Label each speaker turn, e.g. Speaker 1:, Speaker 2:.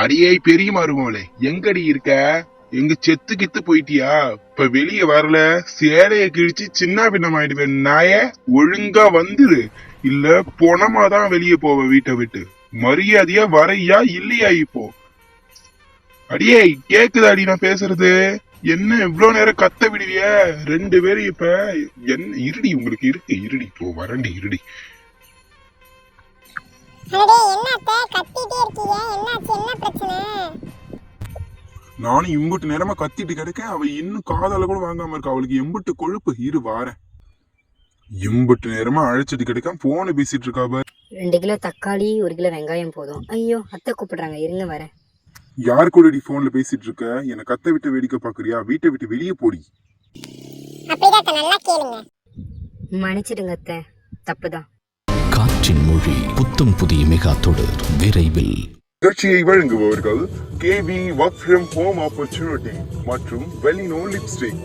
Speaker 1: அடியே பெரிய மருமகளே, எங்கடி இருக்க? எங்க செத்து கித்து போயிட்டியா? இப்ப வெளிய வரல, சேலைய கிழிச்சு சின்ன பின்னம் ஆயிடுவேன். நாய ஒழுங்கா வந்துரு, இல்ல பொணமாதான் வெளிய போவ வீட்டை விட்டு. மரியாதையா வரையா இல்லையா? இப்போ அடியே கேக்குதாடி நான் பேசுறது? என்ன இவ்வளவு நேரம் கத்த விடுவிய? ரெண்டு பேரும் இப்ப என்ன இருடி, உங்களுக்கு இருக்கு இருடி, இப்போ வரண்டி இருடி. நானும் இம்புட்டு நேரமா கத்திட்டு கிடக்கேன், அவ இன்னும் காதால கூட வாங்காம இருக்கா. அவளுக்கு எம்புட்டு கொழுப்பு. இரு வாரேன். எம்புட்டு நேரமா அழைச்சிட்டு கிடக்க போன பேசிட்டு இருக்கா பாரு.
Speaker 2: 2 கிலோ தக்காளி 1 கிலோ வெங்காயம் போதும். ஐயோ அத்தை கூப்பிடுறாங்க, இருங்க வரேன்.
Speaker 1: யார் கூட போன்ல பேசிட்டு இருக்க? என்ன கத்த விட்டு வேடிக்கை பாக்குறியா? வீட்டை விட்டு வெளியே போடி.
Speaker 2: மன்னிச்சிடுங்க அத்தை, தப்புதான்.
Speaker 3: காற்றின் மொழி புத்தம் புதிய மெகா தொடர் விரைவில்.
Speaker 1: நிகழ்ச்சியை வழங்குபவர்கள் KV work from home opportunity மற்றும் வெலினோ லிப்ஸ்டிக்.